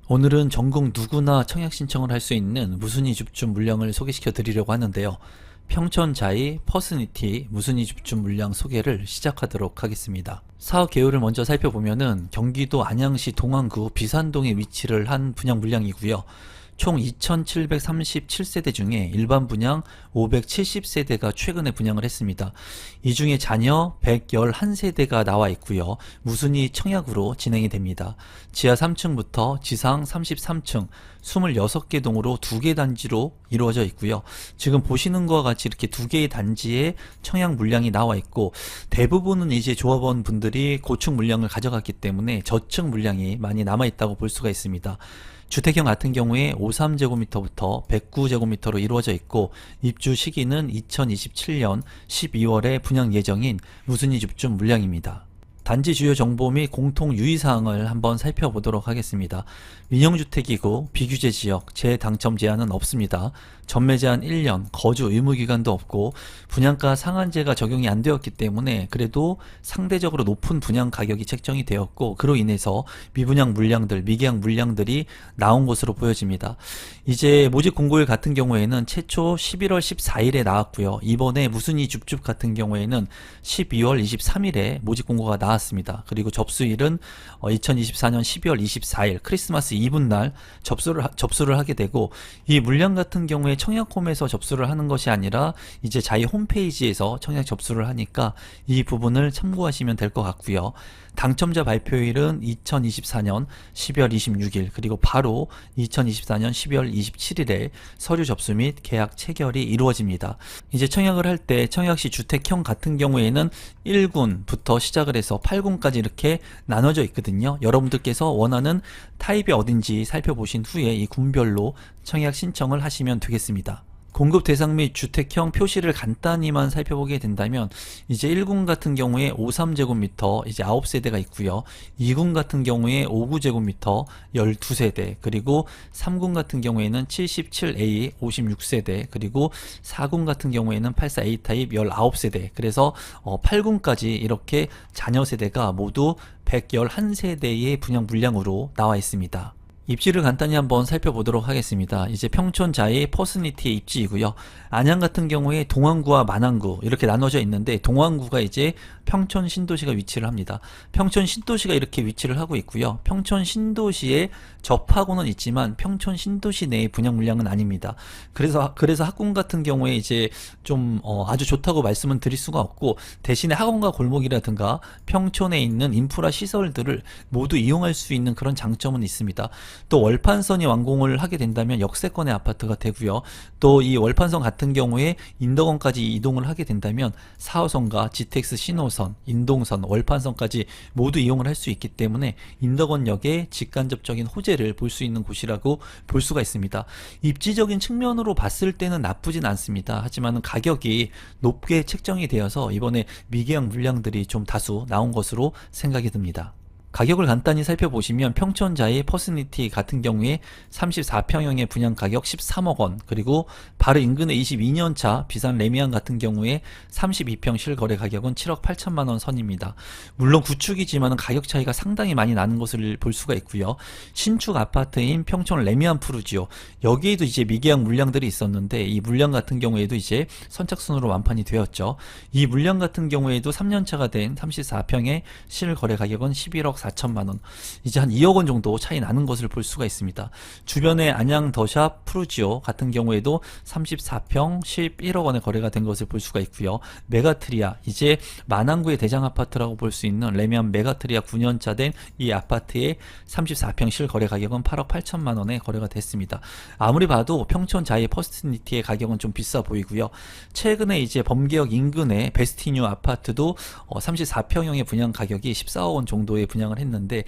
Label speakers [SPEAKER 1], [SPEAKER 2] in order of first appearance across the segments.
[SPEAKER 1] 오늘은 전국 누구나 청약 신청을 할 수 있는 무순위 줍줍 물량을 소개시켜 드리려고 하는데요. 평촌자이 퍼스니티 무순위 줍줍 물량 소개를 시작하도록 하겠습니다. 사업 개요를 먼저 살펴보면은 경기도 안양시 동안구 비산동에 위치를 한 분양 물량이고요. 총 2737세대 중에 일반 분양 570세대가 최근에 분양을 했습니다. 이 중에 자녀 111세대가 나와 있고요. 무순위 청약으로 진행이 됩니다. 지하 3층부터 지상 33층 26개 동으로 2개 단지로 이루어져 있고요. 지금 보시는 것과 같이 이렇게 2개의 단지에 청약 물량이 나와 있고, 대부분은 이제 조합원 분들이 고층 물량을 가져갔기 때문에 저층 물량이 많이 남아 있다고 볼 수가 있습니다. 주택형 같은 경우에 53제곱미터부터 109제곱미터로 이루어져 있고, 입주 시기는 2027년 12월에 분양 예정인 무순위 줍줍 물량입니다. 단지 주요 정보 및 공통 유의사항을 한번 살펴보도록 하겠습니다. 민영주택이고 비규제 지역, 재당첨 제한은 없습니다. 전매 제한 1년, 거주 의무기간도 없고 분양가 상한제가 적용이 안 되었기 때문에 그래도 상대적으로 높은 분양 가격이 책정이 되었고, 그로 인해서 미분양 물량들, 미계약 물량들이 나온 것으로 보여집니다. 이제 모집 공고일 같은 경우에는 최초 11월 14일에 나왔고요. 이번에 무순위 줍줍 같은 경우에는 12월 23일에 모집 공고가 나왔습니다. 그리고 접수일은 2024년 12월 24일 크리스마스 이브날 접수를 하게 되고, 이 물량 같은 경우에 청약홈에서 접수를 하는 것이 아니라 이제 자이 홈페이지에서 청약 접수를 하니까 이 부분을 참고하시면 될 것 같고요. 당첨자 발표일은 2024년 12월 26일, 그리고 바로 2024년 12월 27일에 서류 접수 및 계약 체결이 이루어집니다. 이제 청약을 할 때 청약시 주택형 같은 경우에는 1군부터 시작을 해서 8군까지 이렇게 나눠져 있거든요. 여러분들께서 원하는 타입이 어딘지 살펴보신 후에 이 군별로 청약 신청을 하시면 되겠습니다. 공급 대상 및 주택형 표시를 간단히만 살펴보게 된다면, 이제 1군 같은 경우에 53제곱미터 이제 9세대가 있고요. 2군 같은 경우에 59제곱미터 12세대, 그리고 3군 같은 경우에는 77A 56세대, 그리고 4군 같은 경우에는 84A 타입 19세대, 그래서 8군까지 이렇게 자녀 세대가 모두 111세대의 분양 물량으로 나와 있습니다. 입지를 간단히 한번 살펴보도록 하겠습니다. 이제 평촌자이 퍼스니티의 입지이고요. 안양 같은 경우에 동안구와 만안구 이렇게 나눠져 있는데, 동안구가 이제 평촌 신도시가 위치를 합니다. 평촌 신도시가 이렇게 위치를 하고 있고요. 평촌 신도시에 접하고는 있지만 평촌 신도시 내의 분양 물량은 아닙니다. 그래서 학군 같은 경우에 이제 좀 아주 좋다고 말씀은 드릴 수가 없고, 대신에 학원과 골목이라든가 평촌에 있는 인프라 시설들을 모두 이용할 수 있는 그런 장점은 있습니다. 또 월판선이 완공을 하게 된다면 역세권의 아파트가 되고요. 또 이 월판선 같은 경우에 인덕원까지 이동을 하게 된다면 4호선과 GTX 신호선, 인동선, 월판선까지 모두 이용을 할 수 있기 때문에 인덕원역의 직간접적인 호재를 볼 수 있는 곳이라고 볼 수가 있습니다. 입지적인 측면으로 봤을 때는 나쁘진 않습니다. 하지만 가격이 높게 책정이 되어서 이번에 미계약 물량들이 좀 다수 나온 것으로 생각이 듭니다. 가격을 간단히 살펴보시면 평촌자이 퍼스니티 같은 경우에 34평형의 분양 가격 13억 원, 그리고 바로 인근에 22년차 비산 레미안 같은 경우에 32평 실거래 가격은 7억 8천만 원 선입니다. 물론 구축이지만 가격 차이가 상당히 많이 나는 것을 볼 수가 있고요. 신축 아파트인 평촌 레미안 푸르지오, 여기에도 이제 미계약 물량들이 있었는데 이 물량 같은 경우에도 이제 선착순으로 완판이 되었죠. 이 물량 같은 경우에도 3년차가 된 34평의 실거래 가격은 11억 4천만원, 이제 한 2억 원 정도 차이 나는 것을 볼 수가 있습니다. 주변에 안양 더샵 푸르지오 같은 경우에도 34평 11억 원에 거래가 된 것을 볼 수가 있고요. 메가트리아, 이제 만안구의 대장 아파트라고 볼 수 있는 레미안 메가트리아 9년차 된 이 아파트의 34평 실거래 가격은 8억 8천만 원에 거래가 됐습니다. 아무리 봐도 평촌 자이 퍼스니티의 가격은 좀 비싸 보이고요. 최근에 이제 범계역 인근의 베스티뉴 아파트도 34평형의 분양 가격이 14억 원 정도의 분양을 했는데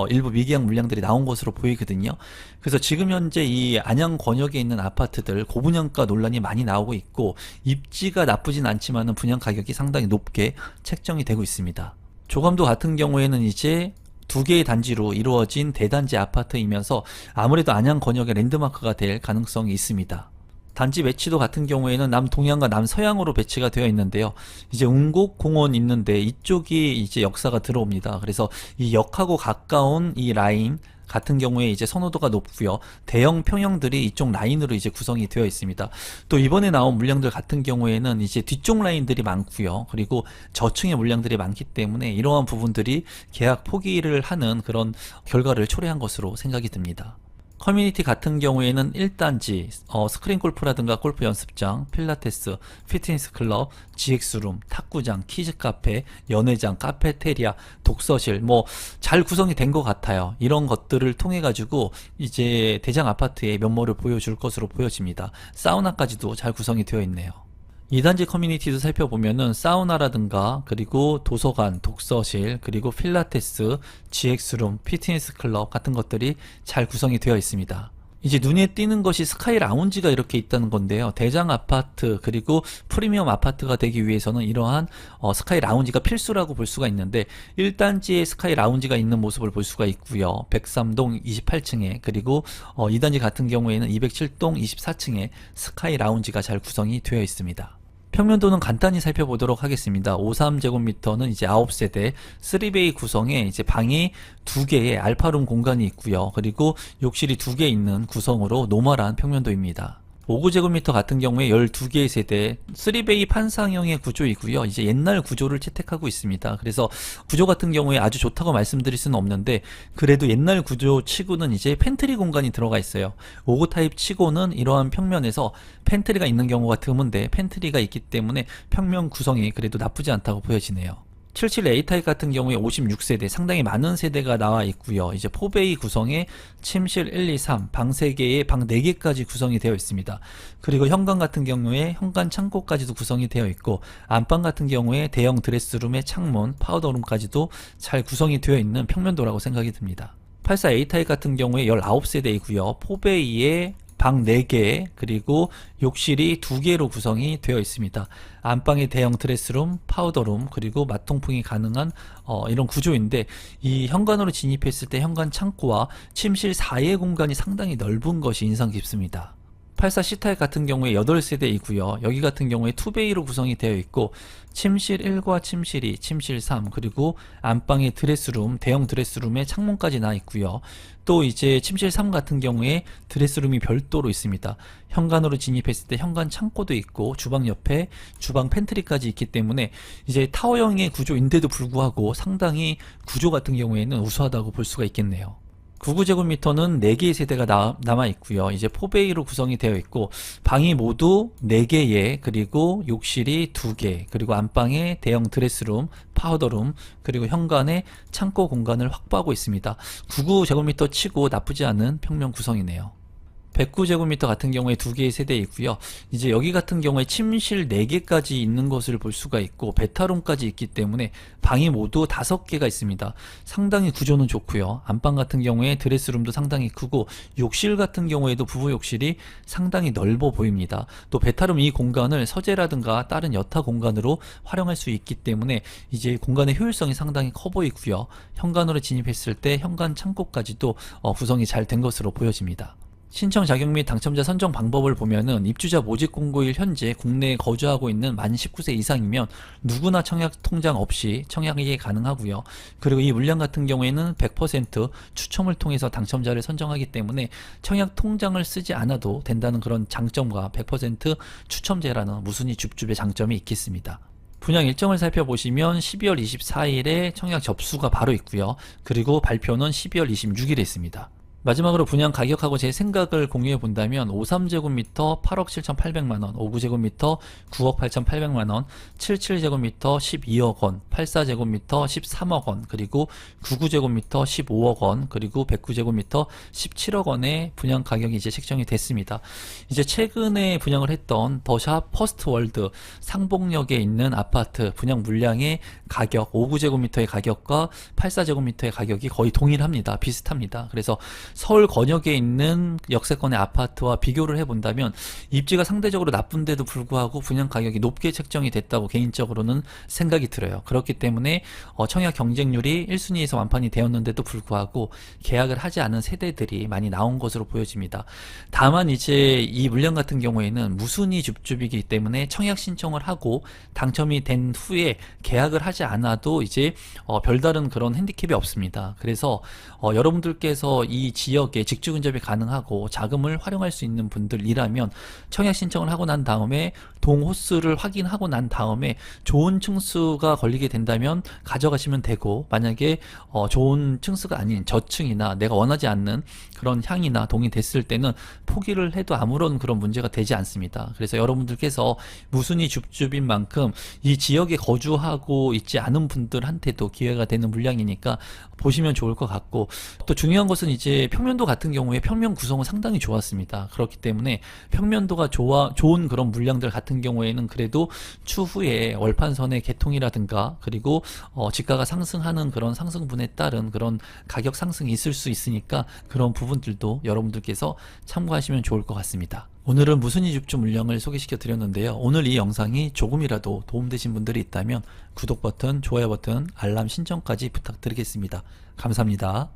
[SPEAKER 1] 일부 미계약 물량들이 나온 것으로 보이거든요. 그래서 지금 현재 이 안양 권역에 있는 아파트들 고분양가 논란이 많이 나오고 있고, 입지가 나쁘진 않지만은 분양 가격이 상당히 높게 책정이 되고 있습니다. 조감도 같은 경우에는 이제 2개의 단지로 이루어진 대단지 아파트이면서 아무래도 안양 권역의 랜드마크가 될 가능성이 있습니다. 단지 배치도 같은 경우에는 남동향과 남서향으로 배치가 되어 있는데요. 이제 운곡 공원 있는데 이쪽이 이제 역사가 들어옵니다. 그래서 이 역하고 가까운 이 라인 같은 경우에 이제 선호도가 높고요. 대형 평형들이 이쪽 라인으로 이제 구성이 되어 있습니다. 또 이번에 나온 물량들 같은 경우에는 이제 뒤쪽 라인들이 많고요. 그리고 저층의 물량들이 많기 때문에 이러한 부분들이 계약 포기를 하는 그런 결과를 초래한 것으로 생각이 듭니다. 커뮤니티 같은 경우에는 1단지, 스크린 골프라든가 골프 연습장, 필라테스, 피트니스 클럽, GX룸, 탁구장, 키즈 카페, 연회장, 카페테리아, 독서실, 뭐 잘 구성이 된 것 같아요. 이런 것들을 통해 가지고 이제 대장 아파트의 면모를 보여줄 것으로 보여집니다. 사우나까지도 잘 구성이 되어 있네요. 2단지 커뮤니티도 살펴보면은 사우나라든가 그리고 도서관, 독서실, 그리고 필라테스, GX룸, 피트니스 클럽 같은 것들이 잘 구성이 되어 있습니다. 이제 눈에 띄는 것이 스카이 라운지가 이렇게 있다는 건데요. 대장 아파트 그리고 프리미엄 아파트가 되기 위해서는 이러한 스카이 라운지가 필수라고 볼 수가 있는데 1단지에 스카이 라운지가 있는 모습을 볼 수가 있고요. 103동 28층에 그리고 2단지 같은 경우에는 207동 24층에 스카이 라운지가 잘 구성이 되어 있습니다. 평면도는 간단히 살펴보도록 하겠습니다. 53제곱미터는 이제 9세대 3베이 구성에 이제 방이 2개의 알파룸 공간이 있고요. 그리고 욕실이 2개 있는 구성으로 노멀한 평면도입니다. 59제곱미터 같은 경우에 12개의 세대 3베이 판상형의 구조이고요. 이제 옛날 구조를 채택하고 있습니다. 그래서 구조 같은 경우에 아주 좋다고 말씀드릴 수는 없는데 그래도 옛날 구조 치고는 이제 팬트리 공간이 들어가 있어요. 59 타입 치고는 이러한 평면에서 팬트리가 있는 경우가 드문데 팬트리가 있기 때문에 평면 구성이 그래도 나쁘지 않다고 보여지네요. 77A 타입 같은 경우에 56세대 상당히 많은 세대가 나와 있고요. 이제 4베이 구성에 침실 1, 2, 3, 방 3개에 방 4개까지 구성이 되어 있습니다. 그리고 현관 같은 경우에 현관 창고까지도 구성이 되어 있고 안방 같은 경우에 대형 드레스룸의 창문, 파우더룸까지도 잘 구성이 되어 있는 평면도라고 생각이 듭니다. 84A 타입 같은 경우에 19세대이고요. 4베이에 방 4개 그리고 욕실이 2개로 구성이 되어 있습니다. 안방에 대형 드레스룸, 파우더룸 그리고 마통풍이 가능한 이런 구조인데 이 현관으로 진입했을 때 현관 창고와 침실 4의 공간이 상당히 넓은 것이 인상 깊습니다. 84C 타입 같은 경우에 8세대이고요. 여기 같은 경우에 2베이로 구성이 되어 있고 침실 1과 침실 2, 침실 3 그리고 안방에 드레스룸, 대형 드레스룸에 창문까지 나 있고요. 또 이제 침실 3 같은 경우에 드레스룸이 별도로 있습니다. 현관으로 진입했을 때 현관 창고도 있고 주방 옆에 주방 팬트리까지 있기 때문에 이제 타워형의 구조인데도 불구하고 상당히 구조 같은 경우에는 우수하다고 볼 수가 있겠네요. 99제곱미터는 4개의 세대가 남아 있고요. 이제 4베이로 구성이 되어 있고 방이 모두 4개에 그리고 욕실이 2개 그리고 안방에 대형 드레스룸, 파우더룸 그리고 현관에 창고 공간을 확보하고 있습니다. 99제곱미터 치고 나쁘지 않은 평면 구성이네요. 109제곱미터 같은 경우에 2개의 세대이고요. 이제 여기 같은 경우에 침실 4개까지 있는 것을 볼 수가 있고 베타룸까지 있기 때문에 방이 모두 5개가 있습니다. 상당히 구조는 좋고요. 안방 같은 경우에 드레스룸도 상당히 크고 욕실 같은 경우에도 부부 욕실이 상당히 넓어 보입니다. 또 베타룸 이 공간을 서재라든가 다른 여타 공간으로 활용할 수 있기 때문에 이제 공간의 효율성이 상당히 커 보이고요. 현관으로 진입했을 때 현관 창고까지도 구성이 잘 된 것으로 보여집니다. 신청 자격 및 당첨자 선정 방법을 보면은 입주자 모집 공고일 현재 국내에 거주하고 있는 만 19세 이상이면 누구나 청약 통장 없이 청약이 가능하고요. 그리고 이 물량 같은 경우에는 100% 추첨을 통해서 당첨자를 선정하기 때문에 청약 통장을 쓰지 않아도 된다는 그런 장점과 100% 추첨제라는 무순위 줍줍의 장점이 있겠습니다. 분양 일정을 살펴보시면 12월 24일에 청약 접수가 바로 있고요. 그리고 발표는 12월 26일에 있습니다. 마지막으로 분양 가격하고 제 생각을 공유해 본다면 53제곱미터 8억 7,800만원, 59제곱미터 9억 8,800만원, 77제곱미터 12억원, 84제곱미터 13억원, 그리고 99제곱미터 15억원, 그리고 109제곱미터 17억원의 분양 가격이 이제 책정이 됐습니다. 이제 최근에 분양을 했던 더샵 퍼스트월드 상봉역에 있는 아파트 분양 물량의 가격, 59제곱미터의 가격과 84제곱미터의 가격이 거의 동일합니다. 비슷합니다. 그래서 서울 권역에 있는 역세권의 아파트와 비교를 해본다면 입지가 상대적으로 나쁜데도 불구하고 분양 가격이 높게 책정이 됐다고 개인적으로는 생각이 들어요. 그렇기 때문에 청약 경쟁률이 1순위에서 완판이 되었는데도 불구하고 계약을 하지 않은 세대들이 많이 나온 것으로 보여집니다. 다만 이제 이 물량 같은 경우에는 무순위 줍줍이기 때문에 청약 신청을 하고 당첨이 된 후에 계약을 하지 않아도 이제 별다른 그런 핸디캡이 없습니다. 그래서 여러분들께서 이 지역에 직주 근접이 가능하고 자금을 활용할 수 있는 분들이라면 청약 신청을 하고 난 다음에 동호수를 확인하고 난 다음에 좋은 층수가 걸리게 된다면 가져가시면 되고, 만약에 좋은 층수가 아닌 저층이나 내가 원하지 않는 그런 향이나 동이 됐을 때는 포기를 해도 아무런 그런 문제가 되지 않습니다. 그래서 여러분들께서 무순위 줍줍인 만큼 이 지역에 거주하고 있지 않은 분들한테도 기회가 되는 물량이니까 보시면 좋을 것 같고, 또 중요한 것은 이제 평면도 같은 경우에 평면 구성은 상당히 좋았습니다. 그렇기 때문에 평면도가 좋은 그런 물량들 같은 경우에는 그래도 추후에 월판선의 개통이라든가 그리고 지가가 상승하는 그런 상승분에 따른 그런 가격 상승이 있을 수 있으니까 그런 부분들도 여러분들께서 참고하시면 좋을 것 같습니다. 오늘은 무순위 줍줍 물량을 소개시켜 드렸는데요. 오늘 이 영상이 조금이라도 도움되신 분들이 있다면 구독 버튼, 좋아요 버튼, 알람 신청까지 부탁드리겠습니다. 감사합니다.